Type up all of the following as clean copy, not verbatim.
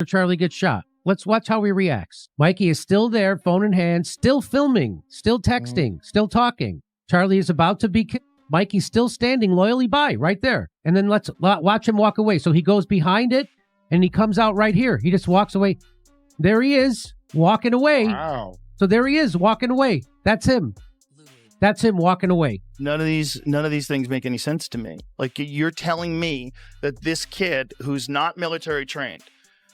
Charlie gets shot. Let's watch how he reacts. Mikey is still there, phone in hand, still filming, still texting, still talking. Charlie is about to be killed. Mikey's still standing loyally by right there. And then let's watch him walk away. So he goes behind it and he comes out right here. He just walks away. There he is walking away. Wow. So there he is walking away. That's him. That's him walking away. None of these things make any sense to me. Like, you're telling me that this kid who's not military trained,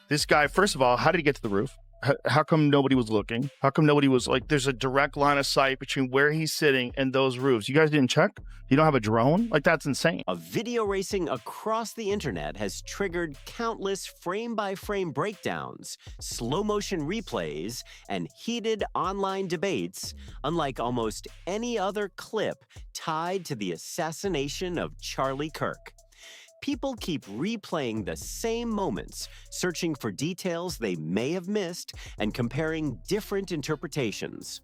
this guy, first of all, how did he get to the roof? How come nobody was looking? How come nobody was like, there's a direct line of sight between where he's sitting and those roofs? You guys didn't check? You don't have a drone? Like, that's insane. A video racing across the internet has triggered countless frame-by-frame breakdowns, slow-motion replays, and heated online debates, unlike almost any other clip tied to the assassination of Charlie Kirk. People keep replaying the same moments, searching for details they may have missed and comparing different interpretations.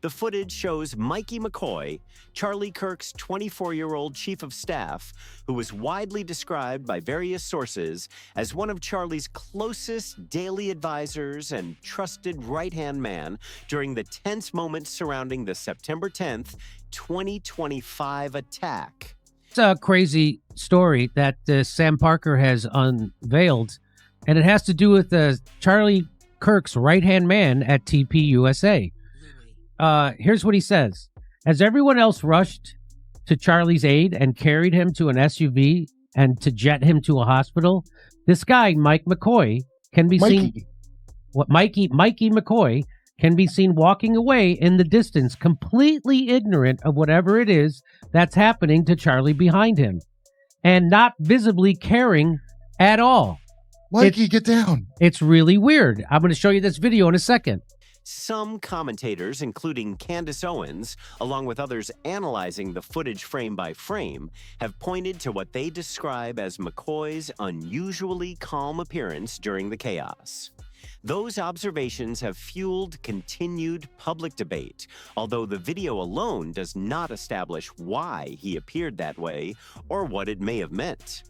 The footage shows Mikey McCoy, Charlie Kirk's 24-year-old chief of staff, who was widely described by various sources as one of Charlie's closest daily advisors and trusted right-hand man during the tense moments surrounding the September 10th, 2025 attack. It's a crazy story that Sam Parker has unveiled, and it has to do with Charlie Kirk's right-hand man at TPUSA. Here's what he says. As everyone else rushed to Charlie's aid and carried him to an SUV and to jet him to a hospital, this guy, Mike McCoy, can be seen... Mikey McCoy can be seen walking away in the distance, completely ignorant of whatever it is that's happening to Charlie behind him, and not visibly caring at all. Mikey, get down. It's really weird. I'm going to show you this video in a second. Some commentators, including Candace Owens, along with others analyzing the footage frame by frame, have pointed to what they describe as McCoy's unusually calm appearance during the chaos. Those observations have fueled continued public debate, although the video alone does not establish why he appeared that way or what it may have meant.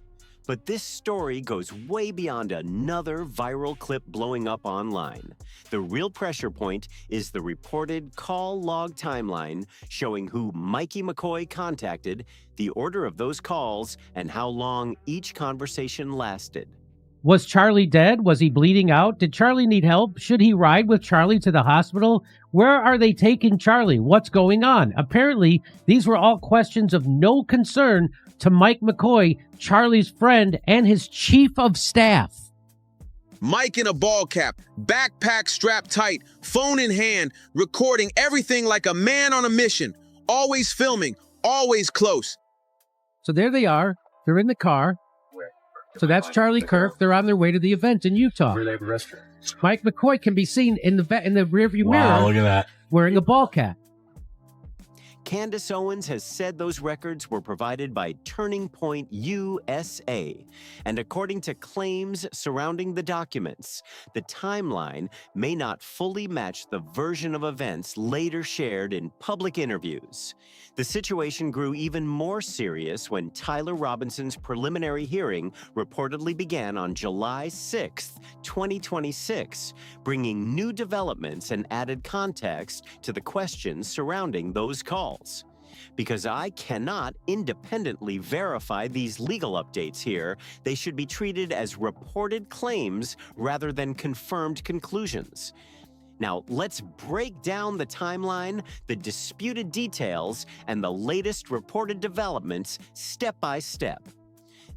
But this story goes way beyond another viral clip blowing up online. The real pressure point is the reported call log timeline showing who Mikey McCoy contacted, the order of those calls, and how long each conversation lasted. Was Charlie dead? Was he bleeding out? Did Charlie need help? Should he ride with Charlie to the hospital? Where are they taking Charlie? What's going on? Apparently, these were all questions of no concern to Mike McCoy, Charlie's friend and his chief of staff. Mike in a ball cap, backpack strapped tight, phone in hand, recording everything like a man on a mission, always filming, always close. So there they are. They're in the car. So that's Charlie Kirk. They're on their way to the event in Utah. Mike McCoy can be seen in the rearview mirror. Look at that. Wearing a ball cap. Candace Owens has said those records were provided by Turning Point USA. And according to claims surrounding the documents, the timeline may not fully match the version of events later shared in public interviews. The situation grew even more serious when Tyler Robinson's preliminary hearing reportedly began on July 6, 2026, bringing new developments and added context to the questions surrounding those calls. Because I cannot independently verify these legal updates here, they should be treated as reported claims rather than confirmed conclusions. Now, let's break down the timeline, the disputed details, and the latest reported developments step by step.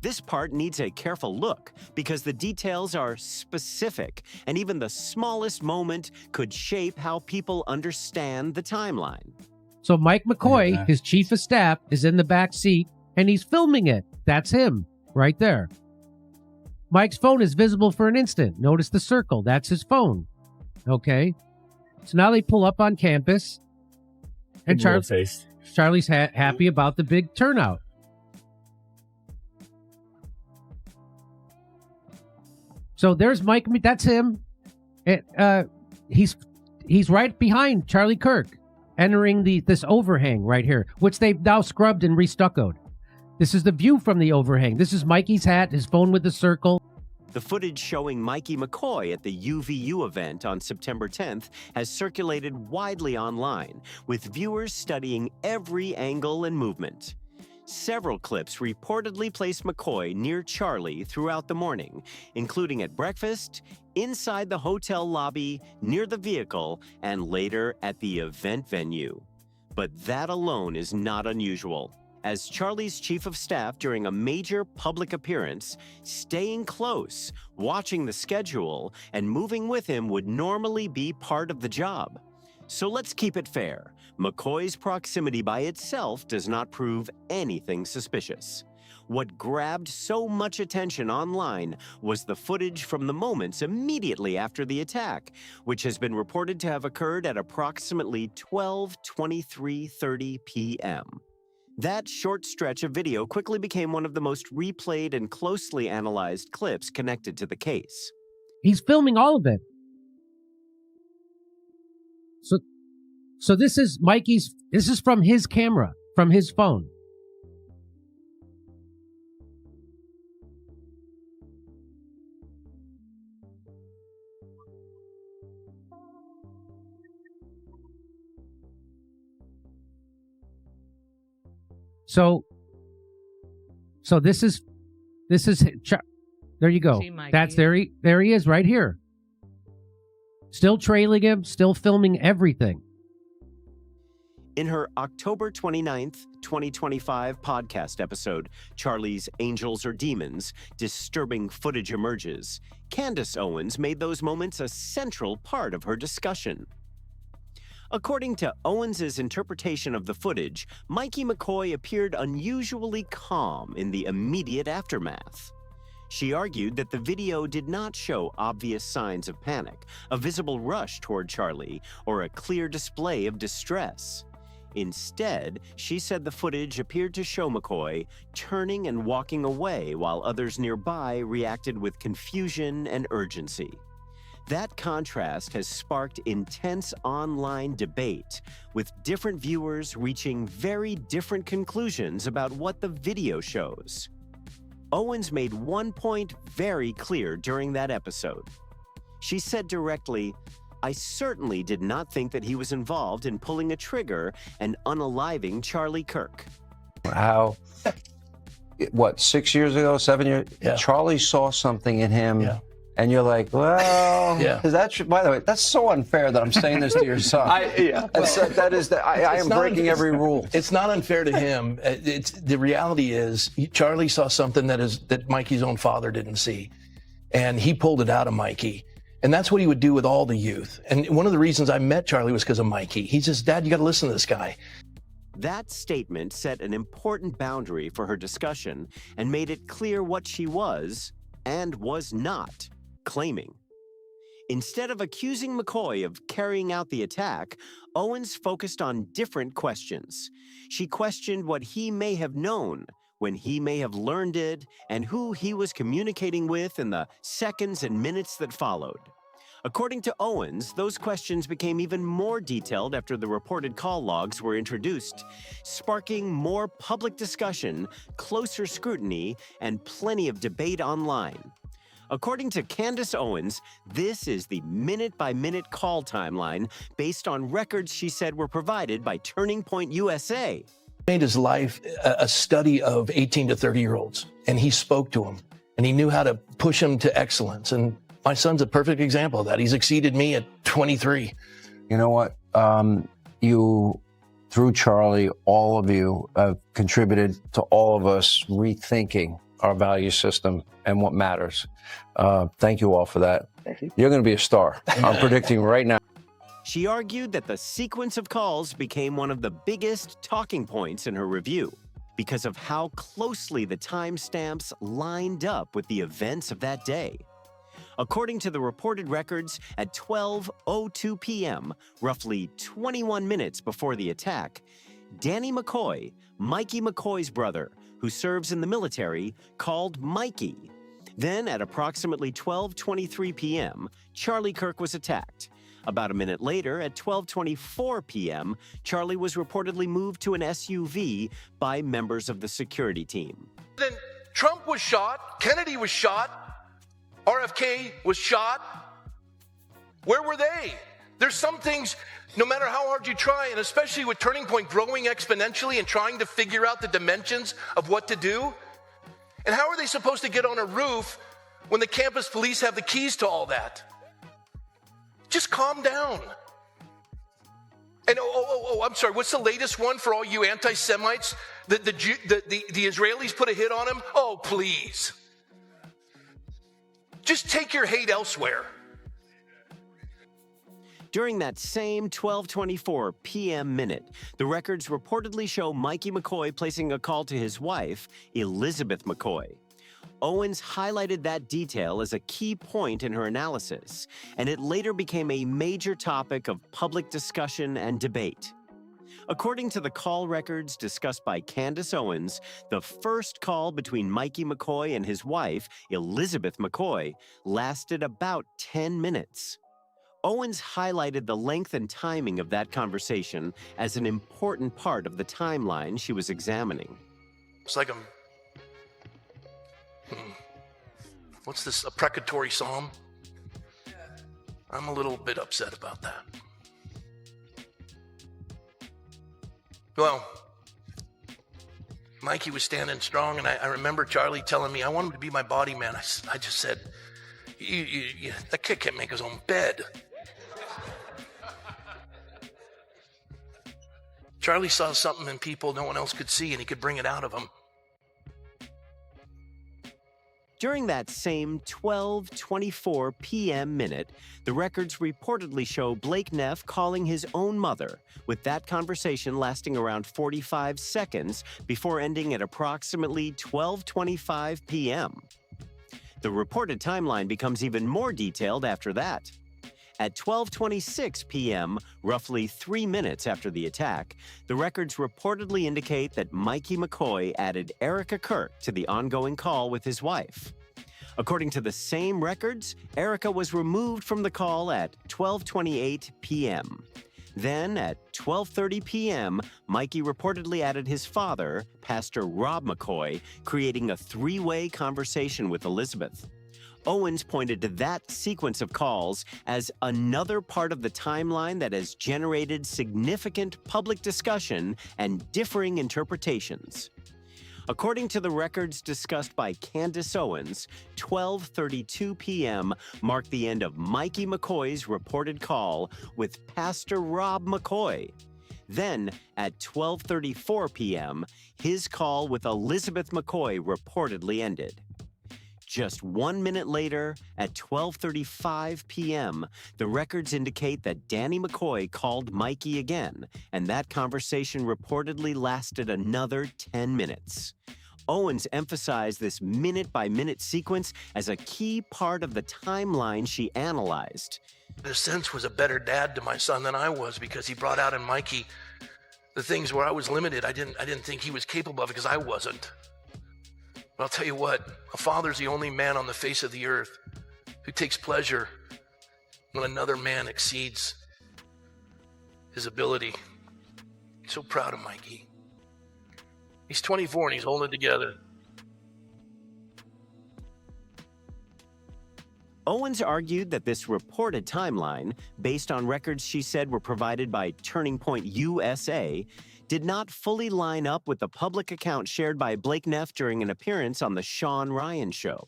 This part needs a careful look because the details are specific, and even the smallest moment could shape how people understand the timeline. So Mike McCoy, his chief of staff, is in the back seat, and he's filming it. That's him, right there. Mike's phone is visible for an instant. Notice the circle. That's his phone. Okay. So now they pull up on campus, and Charlie's happy about the big turnout. So there's Mike. That's him. He's right behind Charlie Kirk, entering this overhang right here, which they've now scrubbed and restuccoed. This is the view from the overhang. This is Mikey's hat, his phone with the circle. The footage showing Mikey McCoy at the UVU event on September 10th has circulated widely online, with viewers studying every angle and movement. Several clips reportedly place McCoy near Charlie throughout the morning, including at breakfast, inside the hotel lobby, near the vehicle, and later at the event venue. But that alone is not unusual. As Charlie's chief of staff during a major public appearance, staying close, watching the schedule, and moving with him would normally be part of the job. So let's keep it fair. McCoy's proximity by itself does not prove anything suspicious. What grabbed so much attention online was the footage from the moments immediately after the attack, which has been reported to have occurred at approximately 12:23:30 p.m. That short stretch of video quickly became one of the most replayed and closely analyzed clips connected to the case. He's filming all of it. So this is this is from his camera, from his phone. So this is there you go. That's there he is right here. Still trailing him, still filming everything. In her October 29th, 2025 podcast episode, Charlie's Angels or Demons, Disturbing Footage Emerges, Candace Owens made those moments a central part of her discussion. According to Owens' interpretation of the footage, Mikey McCoy appeared unusually calm in the immediate aftermath. She argued that the video did not show obvious signs of panic, a visible rush toward Charlie, or a clear display of distress. Instead, she said the footage appeared to show McCoy turning and walking away while others nearby reacted with confusion and urgency. That contrast has sparked intense online debate, with different viewers reaching very different conclusions about what the video shows. Owens made one point very clear during that episode. She said directly, "I certainly did not think that he was involved in pulling a trigger and unaliving Charlie Kirk." How, 6 years ago, 7 years, Yeah. Charlie saw something in him. Yeah. And you're like, well, Yeah. because by the way, that's so unfair that I'm saying this to your son. I am breaking every rule. It's not unfair to him. The reality is, Charlie saw something that Mikey's own father didn't see, and he pulled it out of Mikey. And that's what he would do with all the youth. And one of the reasons I met Charlie was because of Mikey. He says, "Dad, you got to listen to this guy." That statement set an important boundary for her discussion and made it clear what she was and was not claiming. Instead of accusing McCoy of carrying out the attack, Owens focused on different questions. She questioned what he may have known, when he may have learned it, and who he was communicating with in the seconds and minutes that followed. According to Owens, those questions became even more detailed after the reported call logs were introduced, sparking more public discussion, closer scrutiny, and plenty of debate online. According to Candace Owens, this is the minute-by-minute call timeline based on records she said were provided by Turning Point USA. Made his life a study of 18 to 30-year-olds, and he spoke to them, and he knew how to push them to excellence. And my son's a perfect example of that. He's exceeded me at 23. You know what? You, through Charlie, all of you have contributed to all of us rethinking our value system and what matters. Thank you all for that. Thank you. You're going to be a star. I'm predicting right now. She argued that the sequence of calls became one of the biggest talking points in her review because of how closely the timestamps lined up with the events of that day. According to the reported records, at 12:02 p.m., roughly 21 minutes before the attack, Danny McCoy, Mikey McCoy's brother, who serves in the military, called Mikey. Then, at approximately 12:23 p.m., Charlie Kirk was attacked. About a minute later, at 12:24 p.m., Charlie was reportedly moved to an SUV by members of the security team. Then Trump was shot, Kennedy was shot. RFK was shot. Where were they? There's some things, no matter how hard you try, and especially with Turning Point growing exponentially and trying to figure out the dimensions of what to do. And how are they supposed to get on a roof when the campus police have the keys to all that? Just calm down. And I'm sorry, what's the latest one for all you anti-Semites? The Israelis put a hit on him? Oh, please. Just take your hate elsewhere. During that same 12:24 p.m. minute, the records reportedly show Mikey McCoy placing a call to his wife, Elizabeth McCoy. Owens highlighted that detail as a key point in her analysis, and it later became a major topic of public discussion and debate. According to the call records discussed by Candace Owens, the first call between Mikey McCoy and his wife, Elizabeth McCoy, lasted about 10 minutes. Owens highlighted the length and timing of that conversation as an important part of the timeline she was examining. It's like what's this, a precatory psalm? I'm a little bit upset about that. Well, Mikey was standing strong, and I remember Charlie telling me, I want him to be my body man. I just said, that kid can't make his own bed. Charlie saw something in people no one else could see, and he could bring it out of them. During that same 12:24 p.m. minute, the records reportedly show Blake Neff calling his own mother, with that conversation lasting around 45 seconds before ending at approximately 12:25 p.m. The reported timeline becomes even more detailed after that. At 12:26 p.m., roughly 3 minutes after the attack, the records reportedly indicate that Mikey McCoy added Erica Kirk to the ongoing call with his wife. According to the same records, Erica was removed from the call at 12:28 p.m. Then, at 12:30 p.m., Mikey reportedly added his father, Pastor Rob McCoy, creating a three-way conversation with Elizabeth. Owens pointed to that sequence of calls as another part of the timeline that has generated significant public discussion and differing interpretations. According to the records discussed by Candace Owens, 12:32 p.m. marked the end of Mikey McCoy's reported call with Pastor Rob McCoy. Then, at 12:34 p.m., his call with Elizabeth McCoy reportedly ended. Just 1 minute later, at 12:35 p.m., the records indicate that Danny McCoy called Mikey again, and that conversation reportedly lasted another 10 minutes. Owens emphasized this minute-by-minute sequence as a key part of the timeline she analyzed. In a sense, was a better dad to my son than I was, because he brought out in Mikey the things where I was limited. I didn't think he was capable of it because I wasn't. But I'll tell you what, a father's the only man on the face of the earth who takes pleasure when another man exceeds his ability. I'm so proud of Mikey. He's 24 and he's holding it together. Owens argued that this reported timeline, based on records she said were provided by Turning Point USA, did not fully line up with the public account shared by Blake Neff during an appearance on the Sean Ryan Show.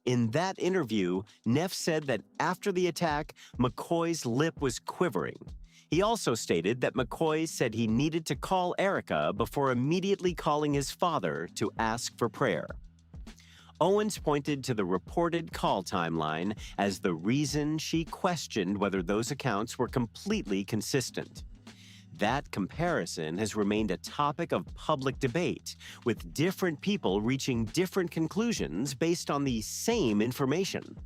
In that interview, Neff said that after the attack, McCoy's lip was quivering. He also stated that McCoy said he needed to call Erica before immediately calling his father to ask for prayer. Owens pointed to the reported call timeline as the reason she questioned whether those accounts were completely consistent. That comparison has remained a topic of public debate, with different people reaching different conclusions based on the same information.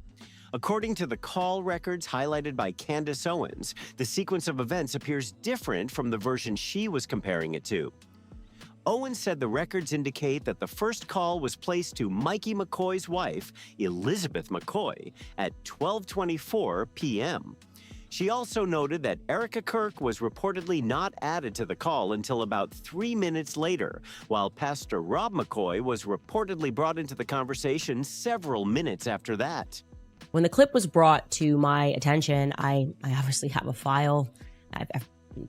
According to the call records highlighted by Candace Owens, the sequence of events appears different from the version she was comparing it to. Owens said the records indicate that the first call was placed to Mikey McCoy's wife, Elizabeth McCoy, at 12:24 p.m. She also noted that Erica Kirk was reportedly not added to the call until about 3 minutes later, while Pastor Rob McCoy was reportedly brought into the conversation several minutes after that. When the clip was brought to my attention, I obviously have a file, I have a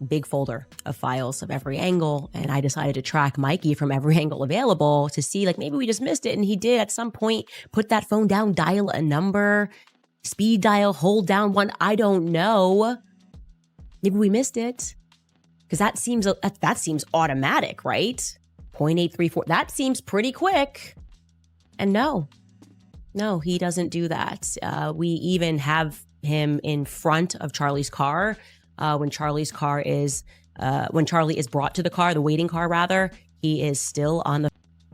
big folder of files of every angle, and I decided to track Mikey from every angle available to see, like, maybe we just missed it, and he did at some point put that phone down, dial a number, speed dial, hold down one, I don't know. Maybe we missed it. Because that seems automatic, right? 0.834, that seems pretty quick. And no, he doesn't do that. We even have him in front of Charlie's car. When Charlie is brought to the car, the waiting car rather, he is still on the.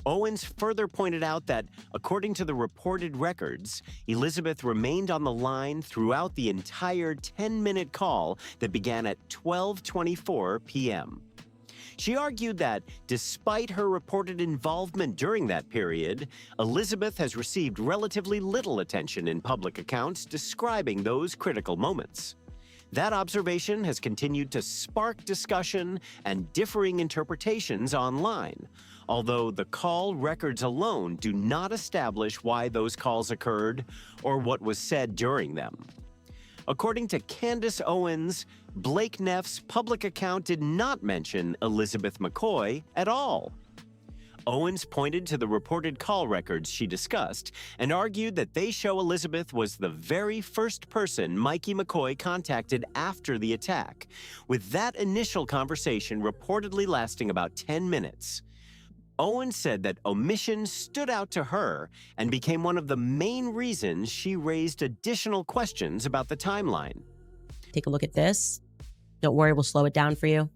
Owens further pointed out that, according to the reported records, Elizabeth remained on the line throughout the entire 10-minute call that began at 12:24 p.m. She argued that, despite her reported involvement during that period, Elizabeth has received relatively little attention in public accounts describing those critical moments. That observation has continued to spark discussion and differing interpretations online, although the call records alone do not establish why those calls occurred or what was said during them. According to Candace Owens, Blake Neff's public account did not mention Elizabeth McCoy at all. Owens pointed to the reported call records she discussed and argued that they show Elizabeth was the very first person Mikey McCoy contacted after the attack, with that initial conversation reportedly lasting about 10 minutes. Owens said that omission stood out to her and became one of the main reasons she raised additional questions about the timeline. Take a look at this. Don't worry, we'll slow it down for you.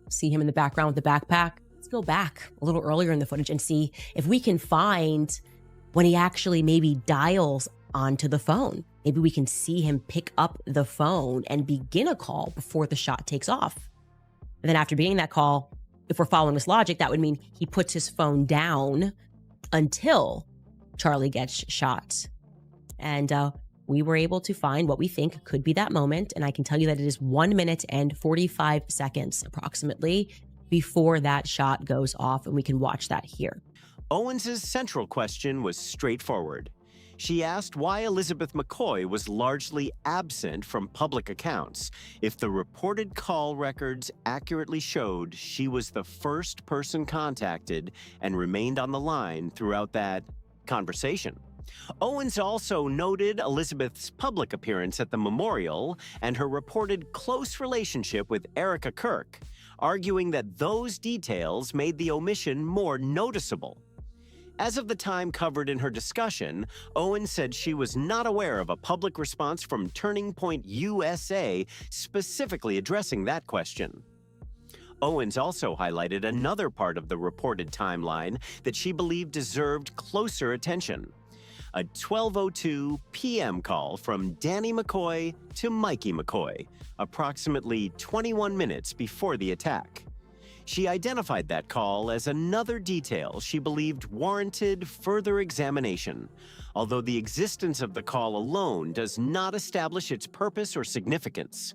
See him in the background with the backpack. Let's go back a little earlier in the footage and see if we can find when he actually maybe dials onto the phone. Maybe we can see him pick up the phone and begin a call before the shot takes off. And then after beginning that call, if we're following this logic, that would mean he puts his phone down until Charlie gets shot. And we were able to find what we think could be that moment. And I can tell you that it is 1 minute and 45 seconds approximately before that shot goes off. And we can watch that here. Owens's central question was straightforward. She asked why Elizabeth McCoy was largely absent from public accounts if the reported call records accurately showed she was the first person contacted and remained on the line throughout that conversation. Owens also noted Elizabeth's public appearance at the memorial and her reported close relationship with Erica Kirk, arguing that those details made the omission more noticeable. As of the time covered in her discussion, Owens said she was not aware of a public response from Turning Point USA specifically addressing that question. Owens also highlighted another part of the reported timeline that she believed deserved closer attention: a 12:02 p.m. call from Danny McCoy to Mikey McCoy, approximately 21 minutes before the attack. She identified that call as another detail she believed warranted further examination, although the existence of the call alone does not establish its purpose or significance.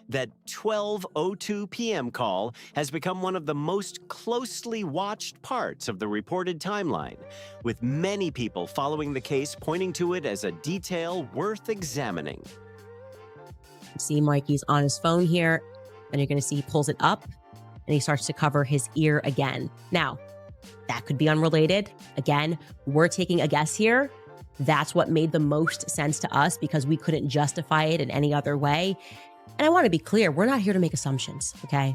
That 12:02 p.m. call has become one of the most closely watched parts of the reported timeline, with many people following the case pointing to it as a detail worth examining. See Mikey's on his phone here, and you're going to see he pulls it up, and he starts to cover his ear again. Now, that could be unrelated. Again, we're taking a guess here. That's what made the most sense to us because we couldn't justify it in any other way. And I want to be clear, we're not here to make assumptions, okay?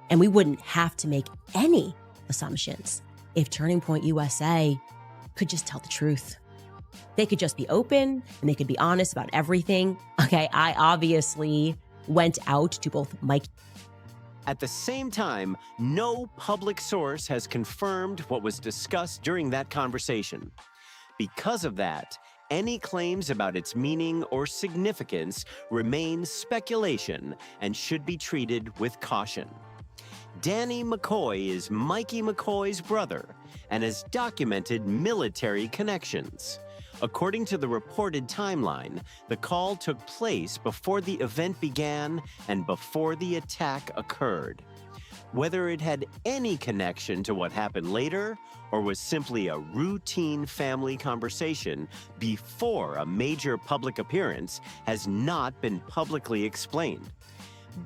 And we wouldn't have to make any assumptions if Turning Point USA could just tell the truth. They could just be open and they could be honest about everything. Okay, I obviously went out to both Mike. At the same time, no public source has confirmed what was discussed during that conversation. Because of that, any claims about its meaning or significance remain speculation and should be treated with caution. Danny McCoy is Mikey McCoy's brother and has documented military connections. According to the reported timeline, the call took place before the event began and before the attack occurred. Whether it had any connection to what happened later or was simply a routine family conversation before a major public appearance has not been publicly explained.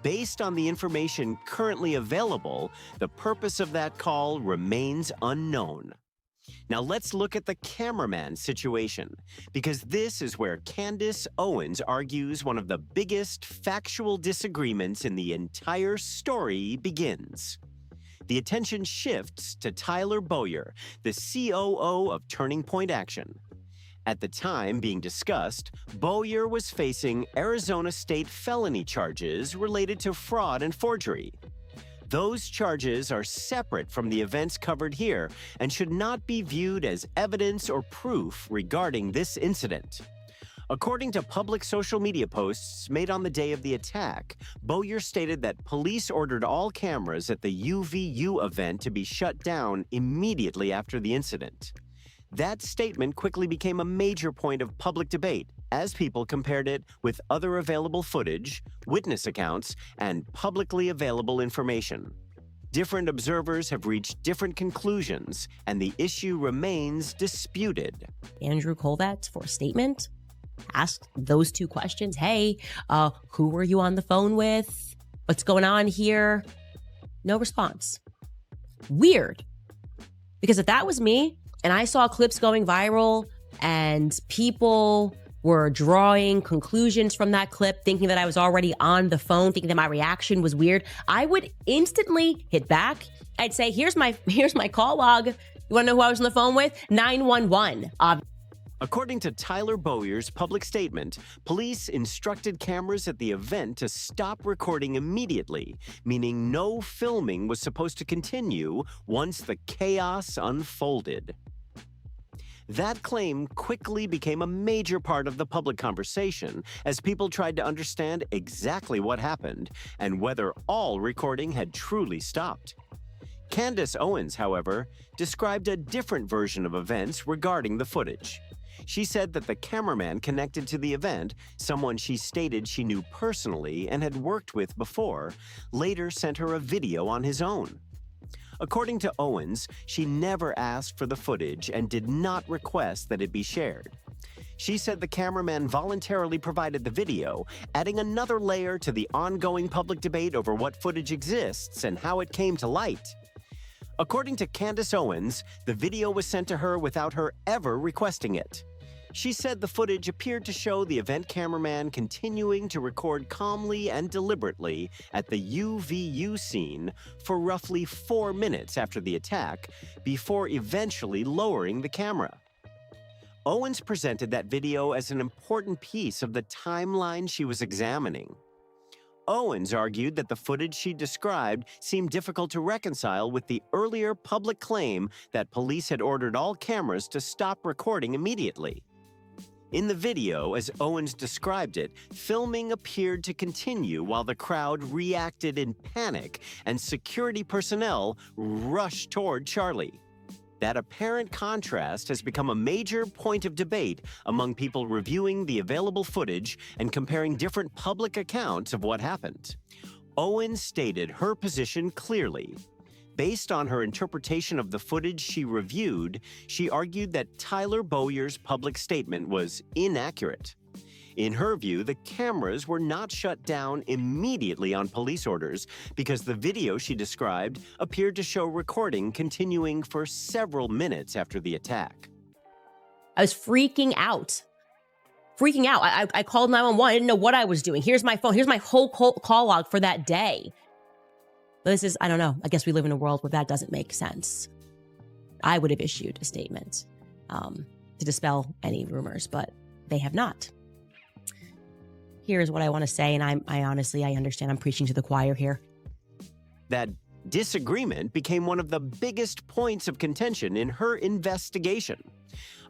Based on the information currently available, the purpose of that call remains unknown. Now let's look at the cameraman situation, because this is where Candace Owens argues one of the biggest factual disagreements in the entire story begins. The attention shifts to Tyler Bowyer, the COO of Turning Point Action. At the time being discussed, Bowyer was facing Arizona state felony charges related to fraud and forgery. Those charges are separate from the events covered here and should not be viewed as evidence or proof regarding this incident. According to public social media posts made on the day of the attack, Bowyer stated that police ordered all cameras at the UVU event to be shut down immediately after the incident. That statement quickly became a major point of public debate as people compared it with other available footage, witness accounts, and publicly available information. Different observers have reached different conclusions, and the issue remains disputed. Andrew Colvett, for a statement, asked those two questions. Hey, who were you on the phone with? What's going on here? No response. Weird. Because if that was me, and I saw clips going viral, and people were drawing conclusions from that clip, thinking that I was already on the phone, thinking that my reaction was weird, I would instantly hit back. I'd say, here's my call log. You want to know who I was on the phone with? 911. According to Tyler Bowyer's public statement, police instructed cameras at the event to stop recording immediately, meaning no filming was supposed to continue once the chaos unfolded. That claim quickly became a major part of the public conversation as people tried to understand exactly what happened and whether all recording had truly stopped. Candace Owens, however, described a different version of events regarding the footage. She said that the cameraman connected to the event, someone she stated she knew personally and had worked with before, later sent her a video on his own. According to Owens, she never asked for the footage and did not request that it be shared. She said the cameraman voluntarily provided the video, adding another layer to the ongoing public debate over what footage exists and how it came to light. According to Candace Owens, the video was sent to her without her ever requesting it. She said the footage appeared to show the event cameraman continuing to record calmly and deliberately at the UVU scene for roughly 4 minutes after the attack, before eventually lowering the camera. Owens presented that video as an important piece of the timeline she was examining. Owens argued that the footage she described seemed difficult to reconcile with the earlier public claim that police had ordered all cameras to stop recording immediately. In the video, as Owens described it, filming appeared to continue while the crowd reacted in panic and security personnel rushed toward Charlie. That apparent contrast has become a major point of debate among people reviewing the available footage and comparing different public accounts of what happened. Owens stated her position clearly. Based on her interpretation of the footage she reviewed, she argued that Tyler Bowyer's public statement was inaccurate. In her view, the cameras were not shut down immediately on police orders because the video she described appeared to show recording continuing for several minutes after the attack. I was freaking out. I called 911. I didn't know what I was doing. Here's my phone. Here's my whole call log for that day. But this is, I don't know. I guess we live in a world where that doesn't make sense. I would have issued a statement to dispel any rumors, but they have not. Here's what I want to say, and I honestly understand I'm preaching to the choir here. That Disagreement became one of the biggest points of contention in her investigation.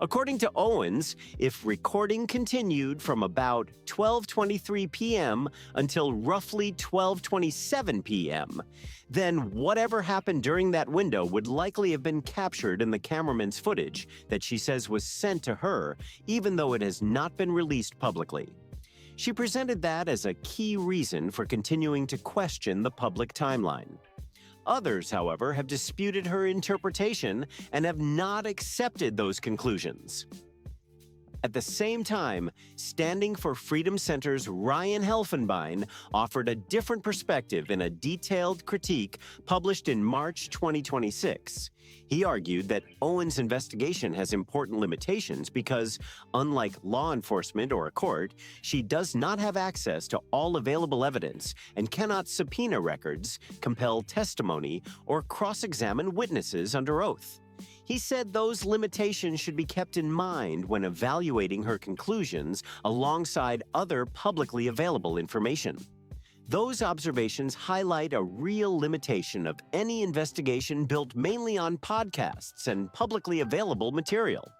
According to Owens, if recording continued from about 12:23 p.m. until roughly 12:27 p.m., then whatever happened during that window would likely have been captured in the cameraman's footage that she says was sent to her, even though it has not been released publicly. She presented that as a key reason for continuing to question the public timeline. Others, however, have disputed her interpretation and have not accepted those conclusions. At the same time, Standing for Freedom Center's Ryan Helfenbein offered a different perspective in a detailed critique published in March 2026. He argued that Owens' investigation has important limitations because, unlike law enforcement or a court, she does not have access to all available evidence and cannot subpoena records, compel testimony, or cross-examine witnesses under oath. He said those limitations should be kept in mind when evaluating her conclusions alongside other publicly available information. Those observations highlight a real limitation of any investigation built mainly on podcasts and publicly available material.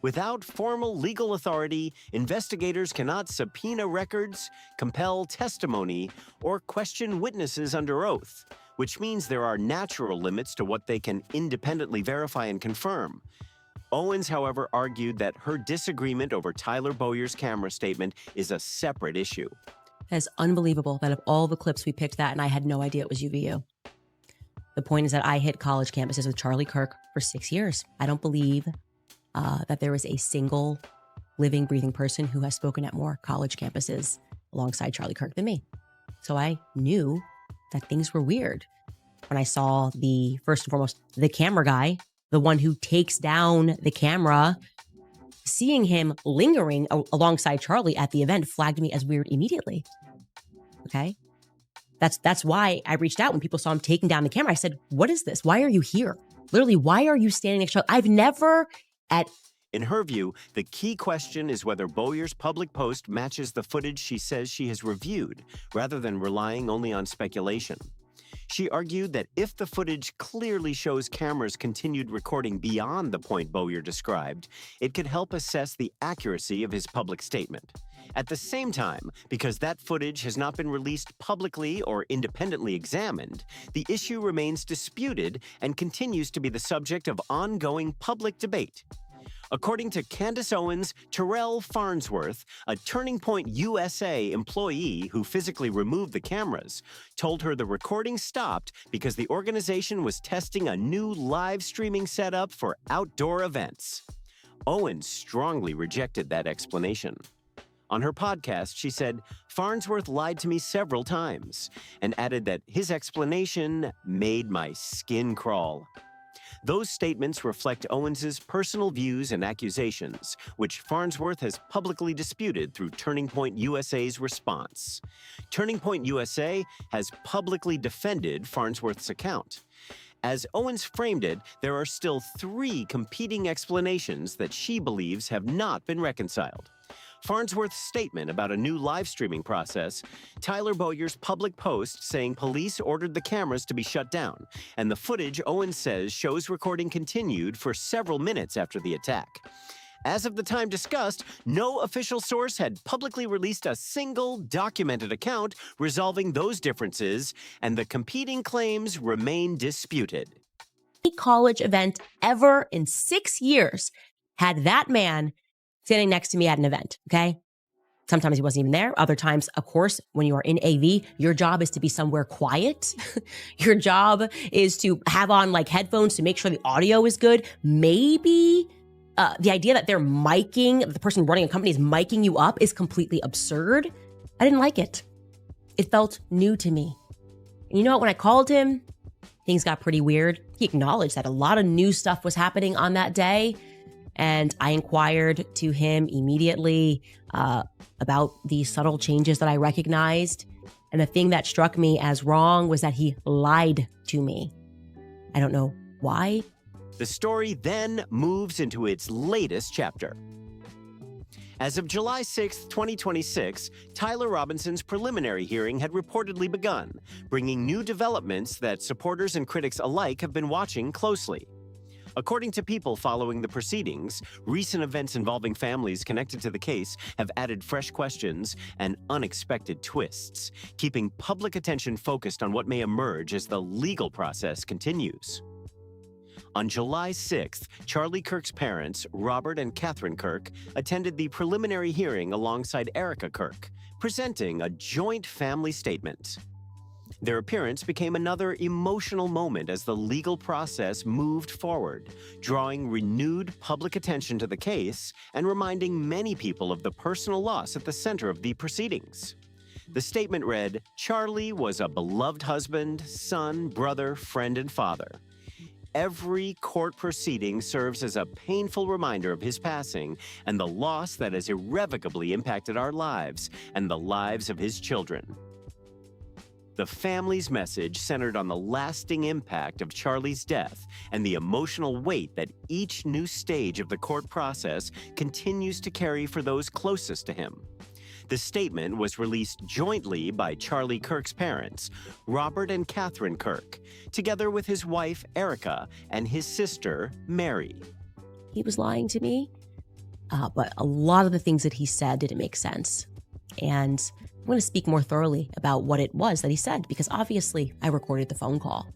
Without formal legal authority, investigators cannot subpoena records, compel testimony, or question witnesses under oath, which means there are natural limits to what they can independently verify and confirm. Owens, however, argued that her disagreement over Tyler Bowyer's camera statement is a separate issue. That's unbelievable that of all the clips we picked that, and I had no idea it was UVU. The point is that I hit college campuses with Charlie Kirk for 6 years. I don't believe that there is a single living, breathing person who has spoken at more college campuses alongside Charlie Kirk than me. So I knew that things were weird when I saw first and foremost, the camera guy, the one who takes down the camera. Seeing him lingering alongside Charlie at the event flagged me as weird immediately. Okay? That's why I reached out when people saw him taking down the camera. I said, what is this? Why are you here? Literally, why are you standing next to Charlie? I've never In her view, the key question is whether Bowyer's public post matches the footage she says she has reviewed, rather than relying only on speculation. She argued that if the footage clearly shows cameras continued recording beyond the point Bowyer described, it could help assess the accuracy of his public statement. At the same time, because that footage has not been released publicly or independently examined, the issue remains disputed and continues to be the subject of ongoing public debate. According to Candace Owens, Terrell Farnsworth, a Turning Point USA employee who physically removed the cameras, told her the recording stopped because the organization was testing a new live streaming setup for outdoor events. Owens strongly rejected that explanation. On her podcast, she said, "Farnsworth lied to me several times," and added that his explanation made my skin crawl. Those statements reflect Owens's personal views and accusations, which Farnsworth has publicly disputed through Turning Point USA's response. Turning Point USA has publicly defended Farnsworth's account. As Owens framed it, there are still 3 competing explanations that she believes have not been reconciled. Farnsworth's statement about a new live streaming process, Tyler Bowyer's public post saying police ordered the cameras to be shut down, and the footage Owens says shows recording continued for several minutes after the attack. As of the time discussed, no official source had publicly released a single documented account resolving those differences, and the competing claims remain disputed. college event ever in 6 years had that man standing next to me at an event, okay? Sometimes he wasn't even there. Other times, of course, when you are in AV, your job is to be somewhere quiet. Your job is to have on like headphones to make sure the audio is good. Maybe the idea that they're miking, the person running a company is miking you up is completely absurd. I didn't like it. It felt new to me. And you know what? When I called him, things got pretty weird. He acknowledged that a lot of new stuff was happening on that day. And I inquired to him immediately about the subtle changes that I recognized. And the thing that struck me as wrong was that he lied to me. I don't know why. The story then moves into its latest chapter. As of July 6, 2026, Tyler Robinson's preliminary hearing had reportedly begun, bringing new developments that supporters and critics alike have been watching closely. According to people following the proceedings, recent events involving families connected to the case have added fresh questions and unexpected twists, keeping public attention focused on what may emerge as the legal process continues. On July 6th, Charlie Kirk's parents, Robert and Catherine Kirk, attended the preliminary hearing alongside Erica Kirk, presenting a joint family statement. Their appearance became another emotional moment as the legal process moved forward, drawing renewed public attention to the case and reminding many people of the personal loss at the center of the proceedings. The statement read, "Charlie was a beloved husband, son, brother, friend, and father. Every court proceeding serves as a painful reminder of his passing and the loss that has irrevocably impacted our lives and the lives of his children." The family's message centered on the lasting impact of Charlie's death and the emotional weight that each new stage of the court process continues to carry for those closest to him. The statement was released jointly by Charlie Kirk's parents, Robert and Catherine Kirk, together with his wife, Erica, and his sister, Mary. He was lying to me, but a lot of the things that he said didn't make sense. And I'm going to speak more thoroughly about what it was that he said, because obviously I recorded the phone call.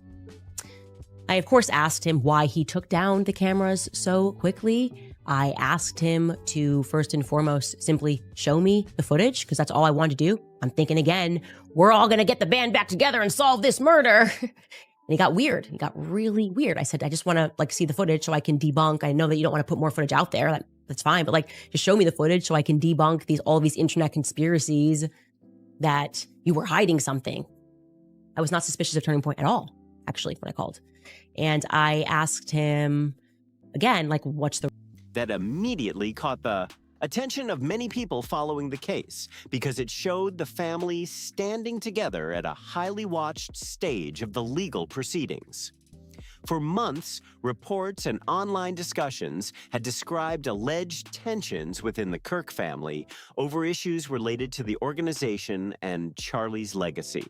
I, of course, asked him why he took down the cameras so quickly. I asked him to, first and foremost, simply show me the footage, because that's all I wanted to do. I'm thinking, again, we're all going to get the band back together and solve this murder. And he got weird. He got really weird. I said, I just want to see the footage so I can debunk. I know that you don't want to put more footage out there. That's fine. But just show me the footage so I can debunk all these internet conspiracies that you were hiding something. I was not suspicious of Turning Point at all, actually, when I called. And I asked him again, what's the... That immediately caught the attention of many people following the case because it showed the family standing together at a highly watched stage of the legal proceedings. For months, reports and online discussions had described alleged tensions within the Kirk family over issues related to the organization and Charlie's legacy.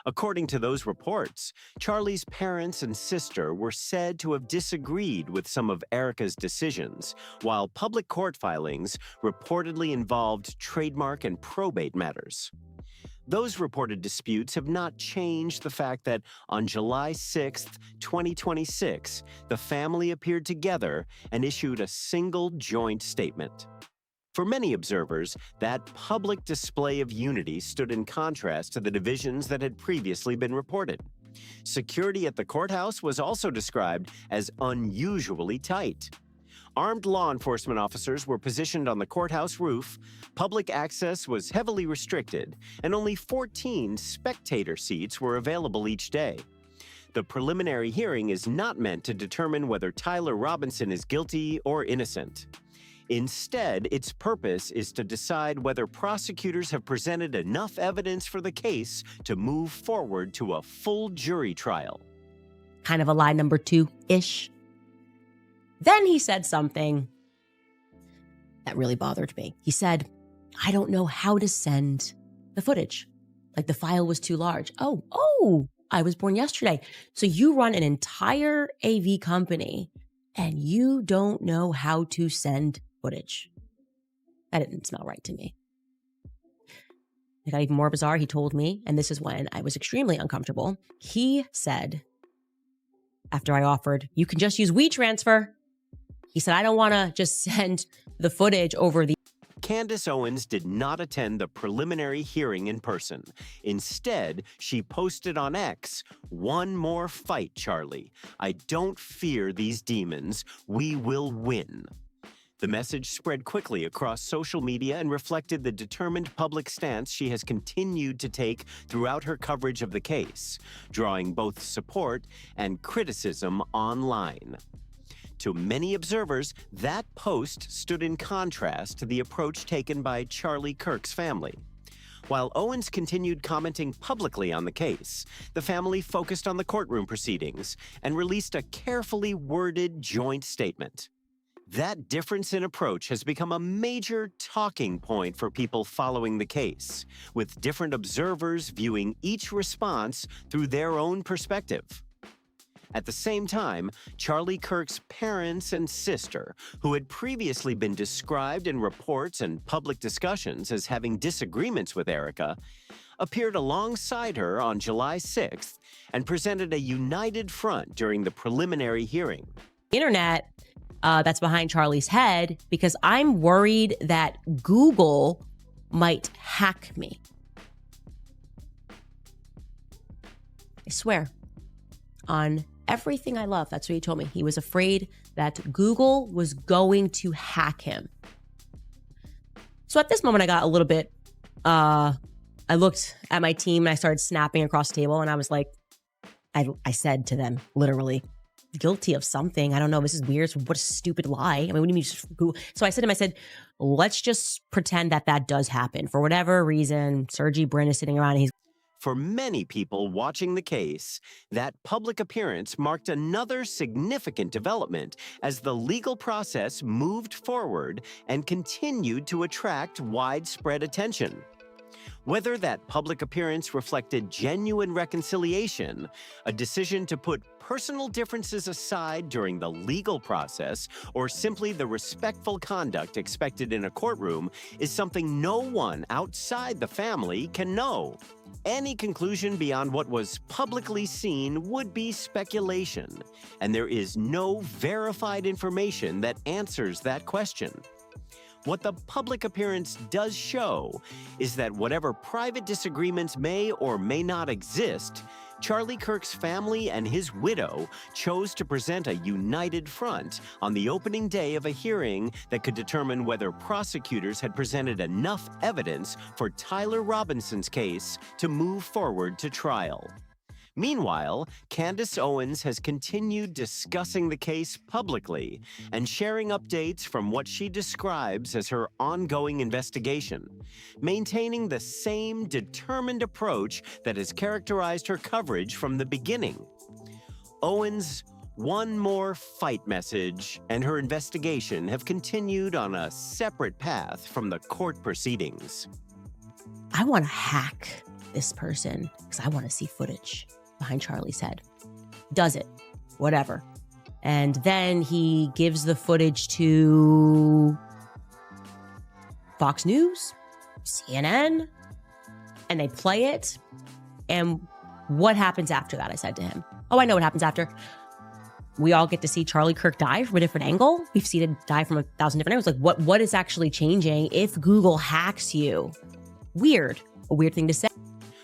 According to those reports, Charlie's parents and sister were said to have disagreed with some of Erica's decisions, while public court filings reportedly involved trademark and probate matters. Those reported disputes have not changed the fact that on July 6, 2026, the family appeared together and issued a single joint statement. For many observers, that public display of unity stood in contrast to the divisions that had previously been reported. Security at the courthouse was also described as unusually tight. Armed law enforcement officers were positioned on the courthouse roof, public access was heavily restricted, and only 14 spectator seats were available each day. The preliminary hearing is not meant to determine whether Tyler Robinson is guilty or innocent. Instead, its purpose is to decide whether prosecutors have presented enough evidence for the case to move forward to a full jury trial. Kind of a lie number 2-ish. Then he said something that really bothered me. He said, I don't know how to send the footage. The file was too large. Oh, I was born yesterday. So you run an entire AV company and you don't know how to send footage. That didn't smell right to me. It got even more bizarre. He told me, and this is when I was extremely uncomfortable. He said, after I offered, you can just use WeTransfer. He said, I don't want to just send the footage over the... Candace Owens did not attend the preliminary hearing in person. Instead, she posted on X, "One more fight, Charlie. I don't fear these demons. We will win." The message spread quickly across social media and reflected the determined public stance she has continued to take throughout her coverage of the case, drawing both support and criticism online. To many observers, that post stood in contrast to the approach taken by Charlie Kirk's family. While Owens continued commenting publicly on the case, the family focused on the courtroom proceedings and released a carefully worded joint statement. That difference in approach has become a major talking point for people following the case, with different observers viewing each response through their own perspective. At the same time, Charlie Kirk's parents and sister, who had previously been described in reports and public discussions as having disagreements with Erica, appeared alongside her on July 6th and presented a united front during the preliminary hearing. Internet that's behind Charlie's head, because I'm worried that Google might hack me. I swear on everything I love. That's what he told me. He was afraid that Google was going to hack him. So at this moment, I got a little bit, I looked at my team and I started snapping across the table, and I was like, I said to them, literally, guilty of something. I don't know. This is weird. What a stupid lie. I mean, what do you mean just Google? So I said to him, I said, let's just pretend that does happen. For whatever reason, Sergey Brin is sitting around and he's. For many people watching the case, that public appearance marked another significant development as the legal process moved forward and continued to attract widespread attention. Whether that public appearance reflected genuine reconciliation, a decision to put personal differences aside during the legal process, or simply the respectful conduct expected in a courtroom, is something no one outside the family can know. Any conclusion beyond what was publicly seen would be speculation, and there is no verified information that answers that question. What the public appearance does show is that whatever private disagreements may or may not exist, Charlie Kirk's family and his widow chose to present a united front on the opening day of a hearing that could determine whether prosecutors had presented enough evidence for Tyler Robinson's case to move forward to trial. Meanwhile, Candace Owens has continued discussing the case publicly and sharing updates from what she describes as her ongoing investigation, maintaining the same determined approach that has characterized her coverage from the beginning. Owens' one more fight message and her investigation have continued on a separate path from the court proceedings. I want to hack this person because I want to see footage behind Charlie's head. Does it, whatever. And then he gives the footage to Fox News, CNN, and they play it. And what happens after that? I said to him, oh, I know what happens after. We all get to see Charlie Kirk die from a different angle. We've seen it die from 1,000 different angles. Like, what is actually changing if Google hacks you? Weird. A weird thing to say.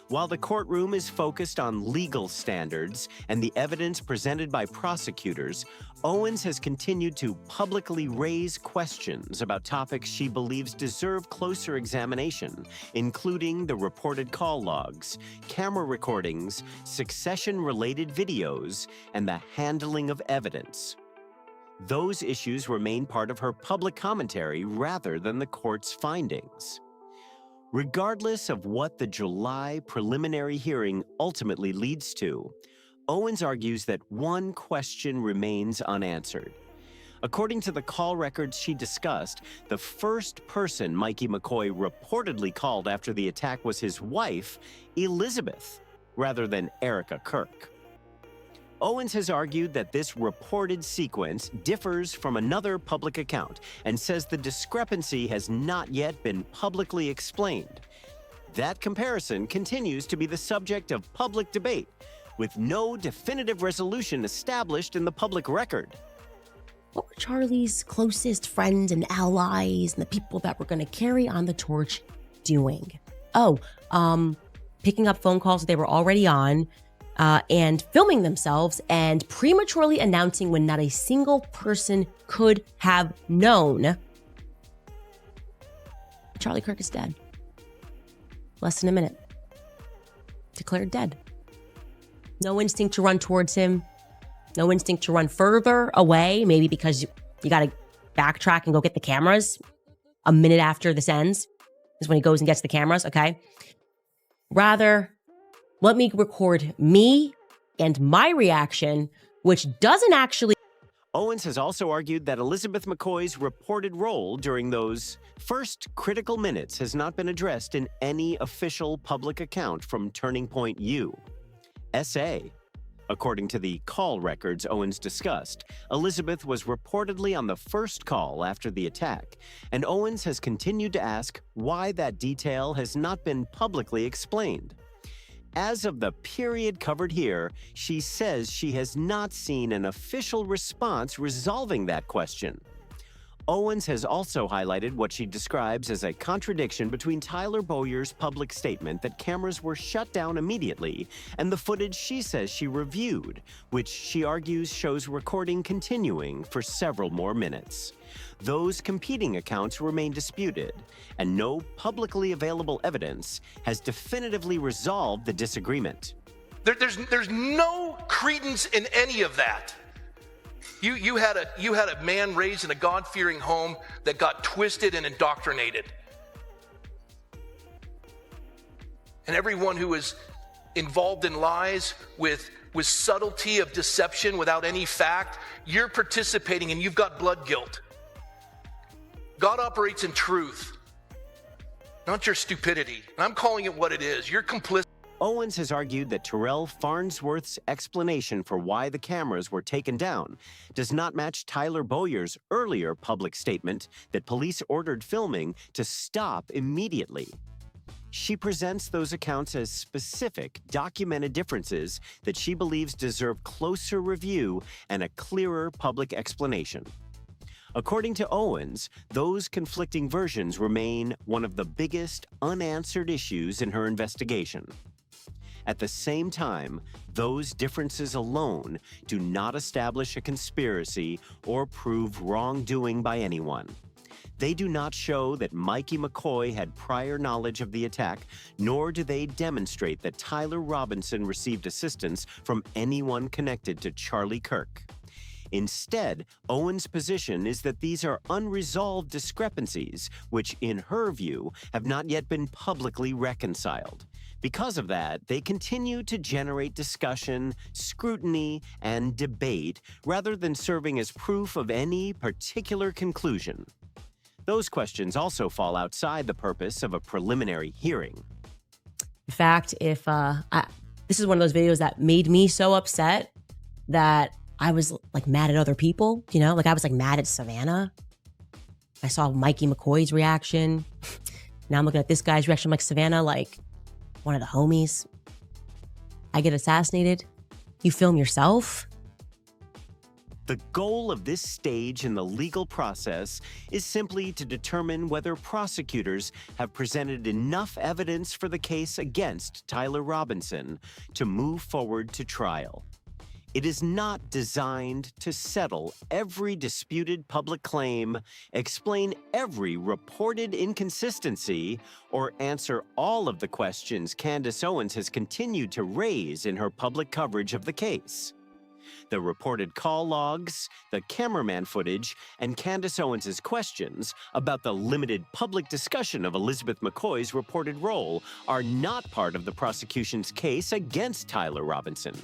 While the courtroom is focused on legal standards and the evidence presented by prosecutors, Owens has continued to publicly raise questions about topics she believes deserve closer examination, including the reported call logs, camera recordings, succession-related videos, and the handling of evidence. Those issues remain part of her public commentary rather than the court's findings. Regardless of what the July preliminary hearing ultimately leads to, Owens argues that one question remains unanswered. According to the call records she discussed, the first person Mikey McCoy reportedly called after the attack was his wife, Elizabeth, rather than Erica Kirk. Owens has argued that this reported sequence differs from another public account and says the discrepancy has not yet been publicly explained. That comparison continues to be the subject of public debate, with no definitive resolution established in the public record. What were Charlie's closest friends and allies and the people that were going to carry on the torch doing? Oh, picking up phone calls that they were already on, and filming themselves and prematurely announcing when not a single person could have known Charlie Kirk is dead. Less than a minute. Declared dead. No instinct to run towards him. No instinct to run further away, maybe because you got to backtrack and go get the cameras a minute after this ends is when he goes and gets the cameras, okay? Rather, let me record me and my reaction, which doesn't actually. Owens has also argued that Elizabeth McCoy's reported role during those first critical minutes has not been addressed in any official public account from Turning Point USA. According to the call records Owens discussed, Elizabeth was reportedly on the first call after the attack, and Owens has continued to ask why that detail has not been publicly explained. As of the period covered here, she says she has not seen an official response resolving that question. Owens has also highlighted what she describes as a contradiction between Tyler Bowyer's public statement that cameras were shut down immediately and the footage she says she reviewed, which she argues shows recording continuing for several more minutes. Those competing accounts remain disputed, and no publicly available evidence has definitively resolved the disagreement. There's no credence in any of that. You had a man raised in a God-fearing home that got twisted and indoctrinated. And everyone who is involved in lies with subtlety of deception without any fact, you're participating and you've got blood guilt. God operates in truth, not your stupidity. And I'm calling it what it is. You're complicit. Owens has argued that Terrell Farnsworth's explanation for why the cameras were taken down does not match Tyler Bowyer's earlier public statement that police ordered filming to stop immediately. She presents those accounts as specific, documented differences that she believes deserve closer review and a clearer public explanation. According to Owens, those conflicting versions remain one of the biggest unanswered issues in her investigation. At the same time, those differences alone do not establish a conspiracy or prove wrongdoing by anyone. They do not show that Mikey McCoy had prior knowledge of the attack, nor do they demonstrate that Tyler Robinson received assistance from anyone connected to Charlie Kirk. Instead, Owens' position is that these are unresolved discrepancies, which, in her view, have not yet been publicly reconciled. Because of that, they continue to generate discussion, scrutiny, and debate, rather than serving as proof of any particular conclusion. Those questions also fall outside the purpose of a preliminary hearing. In fact, if this is one of those videos that made me so upset that I was like mad at other people, you know, like I was like mad at Savannah. I saw Mikey McCoy's reaction. Now I'm looking at this guy's reaction. I'm like, Savannah, like one of the homies. I get assassinated. You film yourself. The goal of this stage in the legal process is simply to determine whether prosecutors have presented enough evidence for the case against Tyler Robinson to move forward to trial. It is not designed to settle every disputed public claim, explain every reported inconsistency, or answer all of the questions Candace Owens has continued to raise in her public coverage of the case. The reported call logs, the cameraman footage, and Candace Owens' questions about the limited public discussion of Elizabeth McCoy's reported role are not part of the prosecution's case against Tyler Robinson.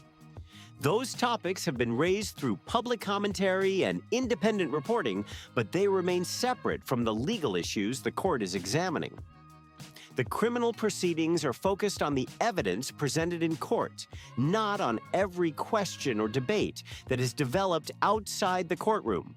Those topics have been raised through public commentary and independent reporting, but they remain separate from the legal issues the court is examining. The criminal proceedings are focused on the evidence presented in court, not on every question or debate that is developed outside the courtroom.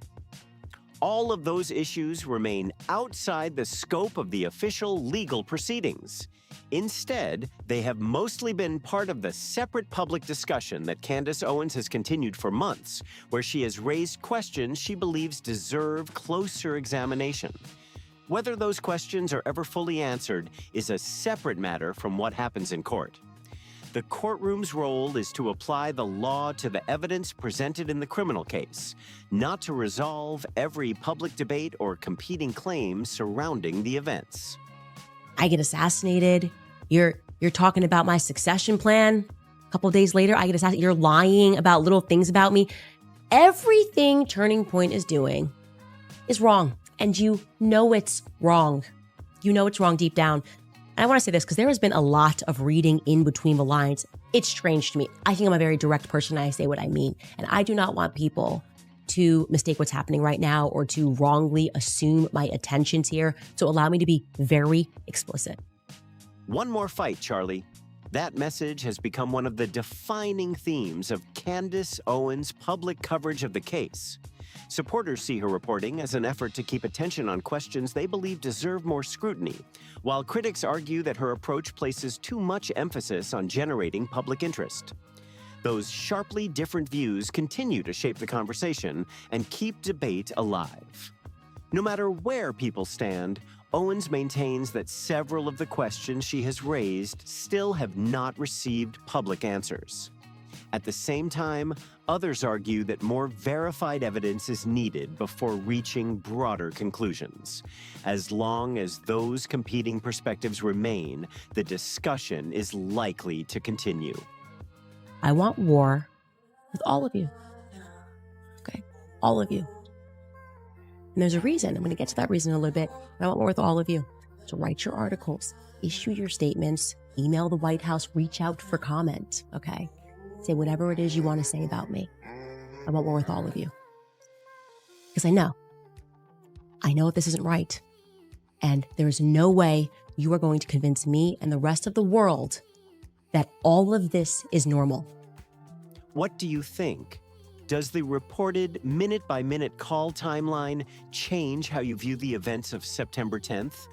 All of those issues remain outside the scope of the official legal proceedings. Instead, they have mostly been part of the separate public discussion that Candace Owens has continued for months, where she has raised questions she believes deserve closer examination. Whether those questions are ever fully answered is a separate matter from what happens in court. The courtroom's role is to apply the law to the evidence presented in the criminal case, not to resolve every public debate or competing claim surrounding the events. I get assassinated. You're talking about my succession plan. A couple of days later, I get assassinated. You're lying about little things about me. Everything Turning Point is doing is wrong. And you know it's wrong. You know it's wrong deep down. And I want to say this because there has been a lot of reading in between the lines. It's strange to me. I think I'm a very direct person and I say what I mean. And I do not want people to mistake what's happening right now or to wrongly assume my attentions here. So allow me to be very explicit. One more fight, Charlie. That message has become one of the defining themes of Candace Owens' public coverage of the case. Supporters see her reporting as an effort to keep attention on questions they believe deserve more scrutiny, while critics argue that her approach places too much emphasis on generating public interest. Those sharply different views continue to shape the conversation and keep debate alive. No matter where people stand, Owens maintains that several of the questions she has raised still have not received public answers. At the same time, others argue that more verified evidence is needed before reaching broader conclusions. As long as those competing perspectives remain, the discussion is likely to continue. I want war with all of you. Okay? All of you. And there's a reason. I'm going to get to that reason in a little bit. But I want war with all of you. So write your articles, issue your statements, email the White House, reach out for comment. Okay? Say whatever it is you want to say about me. I want war with all of you. Because I know this isn't right. And there is no way you are going to convince me and the rest of the world that all of this is normal. What do you think? Does the reported minute-by-minute call timeline change how you view the events of September 10th?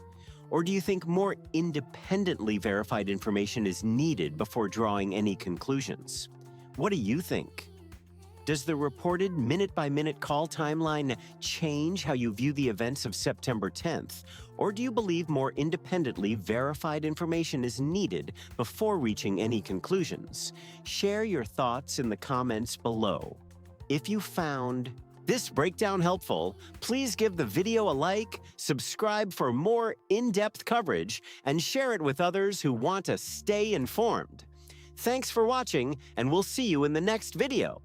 Or do you think more independently verified information is needed before drawing any conclusions? What do you think? Does the reported minute-by-minute call timeline change how you view the events of September 10th? Or do you believe more independently verified information is needed before reaching any conclusions? Share your thoughts in the comments below. If you found this breakdown helpful, please give the video a like, subscribe for more in-depth coverage, and share it with others who want to stay informed. Thanks for watching, and we'll see you in the next video.